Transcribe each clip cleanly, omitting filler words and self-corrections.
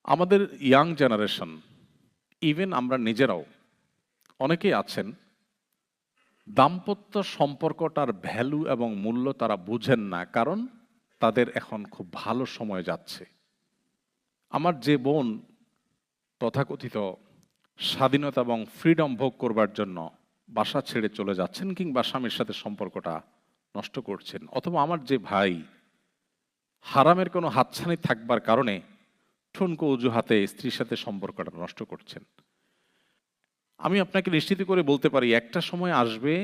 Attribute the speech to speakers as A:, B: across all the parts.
A: আমাদের young generation, even আমরা নিজেরাও অনেকেই আছেন, দাম্পত্য সম্পর্কটার ভ্যালু এবং মূল্য তারা বুঝেন না, কারণ তাদের এখন খুব ভালো সময় যাচ্ছে। আমার যে বোন তথাকথিত স্বাধীনতা এবং ফ্রিডম ভোগ করবার জন্য বাসা ছেড়ে চলে যাচ্ছেন কিংবা স্বামীর সাথে সম্পর্কটা নষ্ট করছেন, অথবা আমার যে ভাই হারামের কোনো হাতছানি থাকবার কারণে ঠুনকো অজুহাতে স্ত্রীর সাথে সম্পর্কটা নষ্ট করছেন, আমি আপনাকে নিশ্চিত করে বলতে পারি একটা সময় আসবে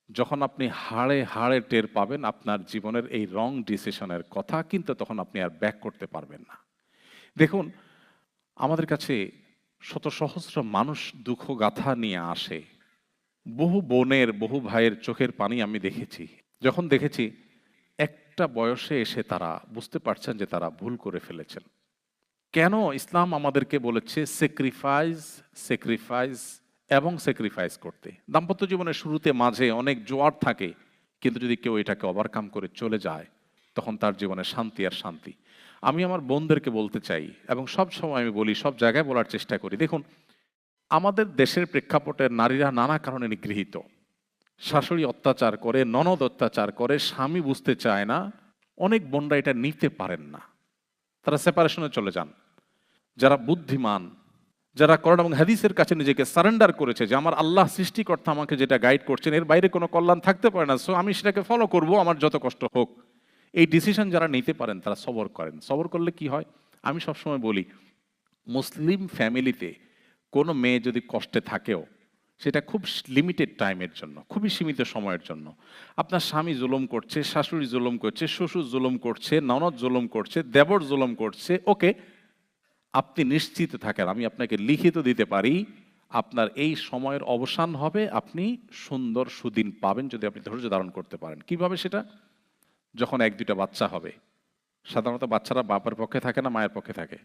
A: যখন আপনি হাড়ে হাড়ে টের পাবেন আপনার জীবনের এই রং ডিসিশনের কথা, কিন্তু তখন আপনি আর ব্যাক করতে পারবেন না। দেখুন, আমাদের কাছে শত সহস্র মানুষ দুঃখ গাথা নিয়ে আসে। বহু বোনের, বহু ভাইয়ের চোখের পানি আমি দেখেছি, যখন দেখেছি একটা বয়সে এসে তারা বুঝতে পারছেন যে তারা ভুল করে ফেলেছেন। কেন ইসলাম আমাদেরকে বলেছে স্যাক্রিফাইস, স্যাক্রিফাইস এবং স্যাক্রিফাইস করতে? দাম্পত্য জীবনের শুরুতে মাঝে অনেক জোয়ার থাকে, কিন্তু যদি কেউ এটাকে ওভারকাম করে চলে যায়, তখন তার জীবনে শান্তি আর শান্তি। আমি আমার বোনদেরকে বলতে চাই, এবং সব সময় আমি বলি, সব জায়গায় বলার চেষ্টা করি, দেখুন, আমাদের দেশের প্রেক্ষাপটে নারীরা নানা কারণে নিগৃহীত। শাশুড়ি অত্যাচার করে, ননদ অত্যাচার করে, স্বামী বুঝতে চায় না। অনেক বোনরা এটা নিতে পারেন না, তারা সেপারেশনে চলে যান। যারা বুদ্ধিমান, যারা কোরআন এবং হাদিসের কাছে নিজেকে সারেন্ডার করেছে যে আমার আল্লাহ সৃষ্টিকর্তা আমাকে যেটা গাইড করছেন এর বাইরে কোনো কল্যাণ থাকতে পারে না, সো আমি সেটাকে ফলো করব, আমার যত কষ্ট হোক, এই ডিসিশন যারা নিতে পারেন তারা সবর করেন। সবর করলে কি হয়, আমি সবসময় বলি, মুসলিম ফ্যামিলিতে কোনো মেয়ে যদি কষ্টে থাকেও, সেটা খুব লিমিটেড টাইমের জন্য, খুবই সীমিত সময়ের জন্য। আপনার স্বামী জুলুম করছে, শাশুড়ি জুলুম করছে, শ্বশুর জুলুম করছে, ননদ জুলুম করছে, দেবর জুলুম করছে, ওকে, আপনি নিশ্চিত থাকেন, আমি আপনাকে লিখিত দিতে পারি, আপনার এই সময়ের অবসান হবে, আপনি সুন্দর সুদিন পাবেন যদি আপনি ধৈর্য ধারণ করতে পারেন। কিভাবে সেটা? যখন এক দুইটা বাচ্চা হবে, সাধারণত বাচ্চারা বাপের পক্ষে থাকে না মায়ের পক্ষে থাকে?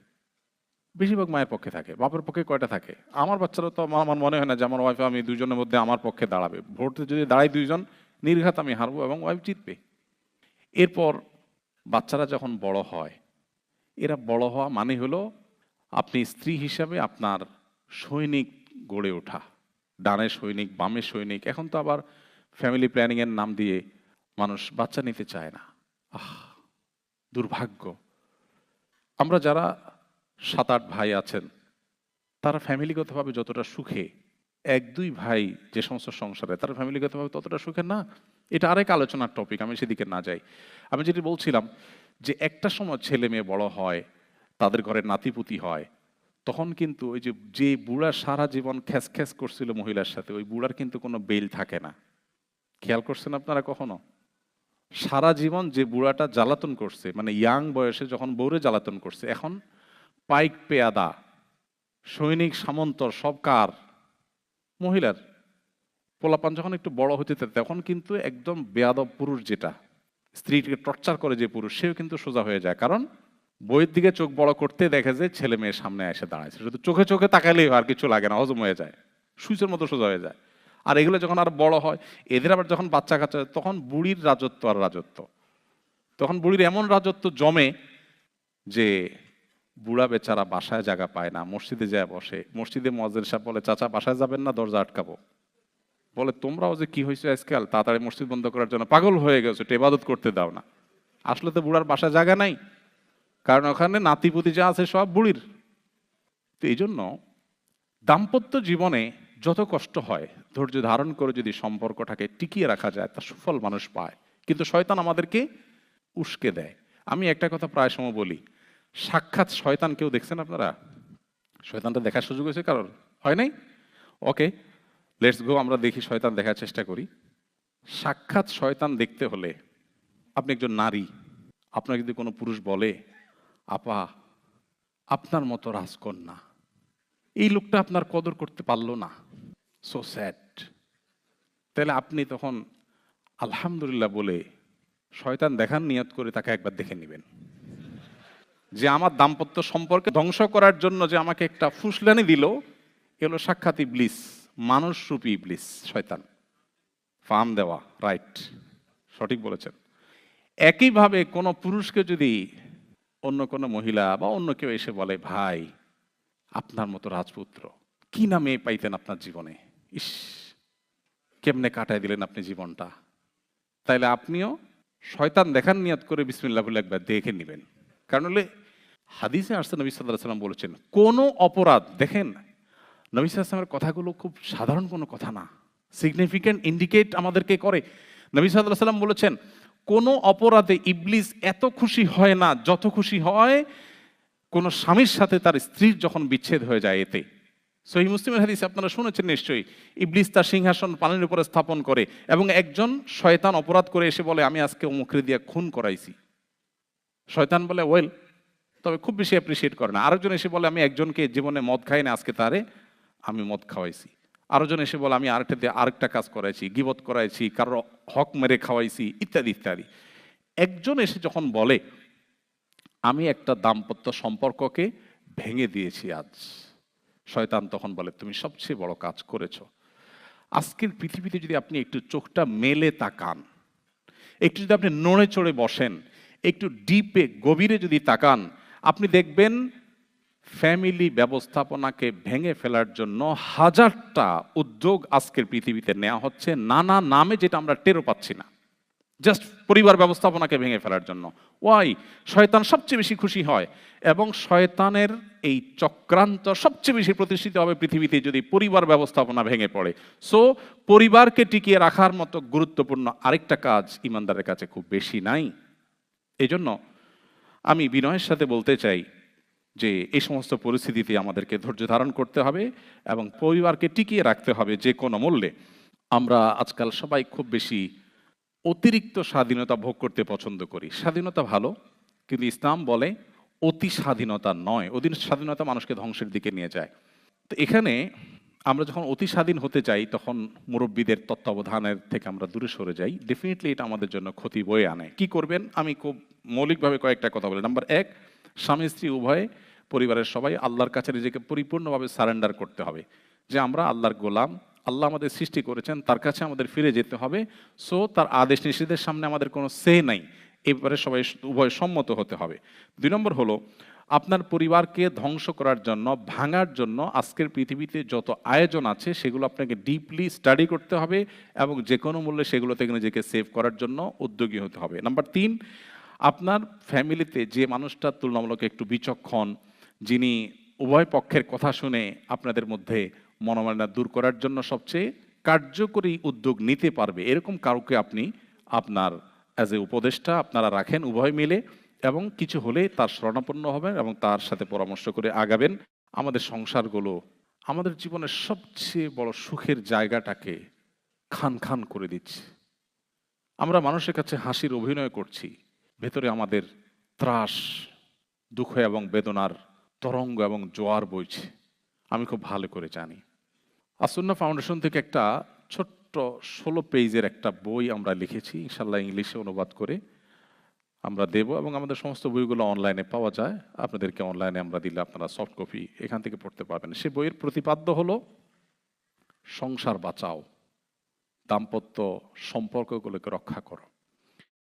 A: বেশিরভাগ মায়ের পক্ষে থাকে। বাপের পক্ষে কয়টা থাকে? আমার বাচ্চারা তো, আমার মনে হয় না যে আমার ওয়াইফ আমি দুজনের মধ্যে আমার পক্ষে দাঁড়াবে। ভোটে যদি দাঁড়াই দুইজন, নির্ঘাত আমি হারবো এবং ওয়াইফ জিতবে। এরপর বাচ্চারা যখন বড় হয়, এরা বড় হওয়া মানে হলো আপনি স্ত্রী হিসাবে আপনার সৈনিক গড়ে ওঠা, ডানে সৈনিক, বামে সৈনিক। এখন তো আবার ফ্যামিলি প্ল্যানিং এর নাম দিয়ে মানুষ বাচ্চা নিতে চায় না। আহ, দুর্ভাগ্য। আমরা যারা 7-8 ভাই আছেন, তারা ফ্যামিলিগতভাবে যতটা সুখে, 1-2 ভাই যে সমস্ত সংসারে, তারা ফ্যামিলিগতভাবে ততটা সুখে না। এটা আরেক আলোচনার টপিক, আমি সেদিকে না যাই। আমি যেটি বলছিলাম, যে একটা সময় ছেলে মেয়ে বড় হয়, তাদের ঘরে নাতিপুতি হয়, তখন কিন্তু ওই যে যে বুড়া সারা জীবন খ্যাস খ্যাস করছিল মহিলার সাথে, ওই বুড়ার কিন্তু কোনো বেল থাকে না। খেয়াল করছেন আপনারা কখনো? সারা জীবন যে বুড়াটা জ্বালাতন করছে, মানে ইয়াং বয়সে যখন বউরে জ্বালাতন করছে, এখন পাইক পেয়াদা, সৈনিক সামন্তর সব কার? মহিলার। পোলাপান যখন একটু বড় হতে থাকে, তখন কিন্তু একদম বেয়াদব পুরুষ, যেটা স্ত্রীকে টর্চার করে যে পুরুষ, সেও কিন্তু সোজা হয়ে যায়। কারণ বইয়ের দিকে চোখ বড় করতে দেখে যে ছেলে মেয়ের সামনে এসে দাঁড়াইছে, শুধু চোখে চোখে তাকাইলেই আর কিছু লাগে না, হজম হয়ে যায়, সুইচের মতো সোজা হয়ে যায়। আর এগুলো যখন আর বড় হয়, এদের আবার যখন বাচ্চা কাচ্চা, তখন বুড়ির রাজত্ব আর রাজত্ব। তখন বুড়ির এমন রাজত্ব জমে যে বুড়া বেচারা বাসায় জায়গা পায় না, মসজিদে যায় বসে। মসজিদে মুয়াজ্জিন সাহেব বলে, চাচা বাসায় যাবেন না, দরজা আটকাবো। বলে, তোমরাও যে কি হয়েছে আজকাল, তাড়াতাড়ি মসজিদ বন্ধ করার জন্য পাগল হয়ে গেছো, একটু ইবাদত করতে দাও না। আসলে তো বুড়ার বাসায় জায়গা নাই, কারণ ওখানে নাতিপুতি যা আছে সব বুড়ির। তো এই জন্য দাম্পত্য জীবনে যত কষ্ট হয়, ধৈর্য ধারণ করে যদি সম্পর্কটাকে টিকিয়ে রাখা যায়, তার সুফল মানুষ পায়। কিন্তু শয়তান আমাদেরকে উস্কে দেয়। আমি একটা কথা প্রায় সময় বলি, সাক্ষাৎ শয়তান কেউ দেখছেন আপনারা? শয়তানটা দেখার সুযোগ হয়েছে কারোর? হয় নাই? ওকে, লেটস গো, আমরা দেখি, শয়তান দেখার চেষ্টা করি। সাক্ষাৎ শয়তান দেখতে হলে, আপনি একজন নারী, আপনার যদি কোনো পুরুষ বলে, আপা আপনার মতো রাজকন্যা, এই লোকটা আপনার কদর করতে পারলো না, সো স্যাড, তাহলে আপনি তখন আলহামদুলিল্লাহ বলে শয়তান দেখার নিয়ত করে তাকে একবার দেখে নেবেন, যে আমার দাম্পত্য সম্পর্কে ধ্বংস করার জন্য যে আমাকে একটা ফুসলানি দিল, এলো সাক্ষাৎ ইবলিস, মানুষ রূপী ইবলিস, শয়তান। ফার্ম দেওয়া, রাইট, সঠিক বলেছেন। একইভাবে কোনো পুরুষকে যদি অন্য কোনো মহিলা বা অন্য কেউ এসে বলে, ভাই আপনার মতো রাজপুত্র কি না মেয়ে পাইতেন আপনার জীবনে, ইস কেমনে কাটায় দিলেন আপনি জীবনটা, তাইলে আপনিও শয়তান দেখার নিয়ত করে বিসমিল্লাহ বলে একবার দেখে নেবেন। কারণ হলে হাদিসে আসছে নবী সাল্লাল্লাহু আলাইহি ওয়াসাল্লাম বলেছেন, কোনো অপরাধ, দেখেন নবী সাল্লাল্লাহু আলাইহি ওয়াসাল্লামের কথাগুলো খুব সাধারণ কোনো কথা না, সিগনিফিক্যান্ট ইন্ডিকেট আমাদেরকে করে। নবী সাল্লাল্লাহু আলাইহি ওয়াসাল্লাম বলেছেন, কোনো অপরাধে ইবলিস এত খুশি হয় না যত খুশি হয় কোন স্বামীর সাথে তার স্ত্রীর যখন বিচ্ছেদ হয়ে যায়। এতে সহিহ মুসলিমের হাদিস আপনারা শুনেছেন নিশ্চয়ই, ইবলিস তার সিংহাসন পানির উপরে স্থাপন করে এবং একজন শয়তান অপরাধ করে এসে বলে, আমি আজকে অমুকরে দিয়া খুন করাইছি। শয়তান বলে ওয়েল, তবে খুব বেশি অ্যাপ্রিসিয়েট করে না। আরেকজন এসে বলে, আমি একজনকে জীবনে মদ খাই না, আজকে তারে আমি মদ খাওয়াইছি। আরেকজন এসে বলে, আমি আরেকটা দিয়ে আরেকটা কাজ করাইছি, গিবত করাইছি, কারো হক মেরে খাওয়াইছি, ইত্যাদি ইত্যাদি। একজন এসে যখন বলে, আমি একটা দাম্পত্য সম্পর্ককে ভেঙে দিয়েছি আজ, শয়তান তখন বলে, তুমি সবচেয়ে বড় কাজ করেছো। আজকের পৃথিবীতে যদি আপনি একটু চোখটা মেলে তাকান, একটু যদি আপনি নড়ে চড়ে বসেন, একটু ডিপে গভীরে যদি তাকান, আপনি দেখবেন ফ্যামিলি ব্যবস্থাপনাকে ভেঙে ফেলার জন্য হাজারটা উদ্যোগ আজকের পৃথিবীতে নেওয়া হচ্ছে নানা নামে, যেটা আমরা টেরও পাচ্ছি না, জাস্ট পরিবার ব্যবস্থাপনাকে ভেঙে ফেলার জন্য। ওয়াই? শয়তান সবচেয়ে বেশি খুশি হয় এবং শয়তানের এই চক্রান্ত সবচেয়ে বেশি প্রতিষ্ঠিত হবে পৃথিবীতে যদি পরিবার ব্যবস্থাপনা ভেঙে পড়ে। সো পরিবারকে টিকিয়ে রাখার মতো গুরুত্বপূর্ণ আরেকটা কাজ ইমানদারের কাছে খুব বেশি নাই। এই জন্য আমি বিনয়ের সাথে বলতে চাই যে এই সমস্ত পরিস্থিতিতে আমাদেরকে ধৈর্য ধারণ করতে হবে এবং পরিবারকে টিকিয়ে রাখতে হবে যে কোনো মূল্যে। আমরা আজকাল সবাই খুব বেশি অতিরিক্ত স্বাধীনতা ভোগ করতে পছন্দ করি। স্বাধীনতা ভালো, কিন্তু ইসলাম বলে অতি স্বাধীনতা নয়। অতি স্বাধীনতা মানুষকে ধ্বংসের দিকে নিয়ে যায়। তো এখানে আমরা যখন অতি স্বাধীন হতে চাই, তখন মুরব্বীদের তত্ত্বাবধানের থেকে আমরা দূরে সরে যাই। ডেফিনেটলি এটা আমাদের জন্য ক্ষতি বয়ে আনে। কি করবেন? আমি খুব মৌলিকভাবে কয়েকটা কথা বলি। নাম্বার এক, স্বামী স্ত্রী উভয়ে, পরিবারের সবাই আল্লাহর কাছে নিজেকে পরিপূর্ণভাবে সারেন্ডার করতে হবে যে আমরা আল্লাহর গোলাম, আল্লাহ আমাদের সৃষ্টি করেছেন, তার কাছে আমাদের ফিরে যেতে হবে। সো তার আদেশ নিষেধের সামনে আমাদের কোনো সে নাই, এবারে সবাই উভয় সম্মত হতে হবে। দুই নম্বর হলো, আপনার পরিবারকে ধ্বংস করার জন্য, ভাঙার জন্য আজকের পৃথিবীতে যত আয়োজন আছে সেগুলো আপনাকে ডিপলি স্টাডি করতে হবে এবং যে কোনো মূল্যে সেগুলো থেকে নিজেকে সেভ করার জন্য উদ্যোগী হতে হবে। নাম্বার তিন, আপনার ফ্যামিলিতে যে মানুষটা তুলনামূলক একটু বিচক্ষণ, যিনি উভয় পক্ষের কথা শুনে আপনাদের মধ্যে মনোমালিন্য দূর করার জন্য সবচেয়ে কার্যকরী উদ্যোগ নিতে পারবে, এরকম কাউকে আপনি আপনার অ্যাজ এ উপদেষ্টা আপনারা রাখেন উভয় মিলে, এবং কিছু হলে তার শরণাপন্ন হবেন এবং তার সাথে পরামর্শ করে আগাবেন। আমাদের সংসারগুলো আমাদের জীবনের সবচেয়ে বড় সুখের জায়গাটাকে খান খান করে দিচ্ছে। আমরা মানুষের কাছে হাসির অভিনয় করছি, ভেতরে আমাদের ত্রাস, দুঃখ এবং বেদনার তরঙ্গ এবং জোয়ার বইছে। আমি খুব ভালো করে জানি। আসুন্না ফাউন্ডেশন থেকে একটা ছোট্ট 16 পেজের একটা বই আমরা লিখেছি, ইনশাল্লাহ ইংলিশে অনুবাদ করে আমরা দেব, এবং আমাদের সমস্ত বইগুলো অনলাইনে পাওয়া যায়। আপনাদেরকে অনলাইনে আমরা দিলে আপনারা সফট কপি এখান থেকে পড়তে পারবেন। সে বইয়ের প্রতিপাদ্য হলো সংসার বাঁচাও, দাম্পত্য সম্পর্কগুলোকে রক্ষা করো।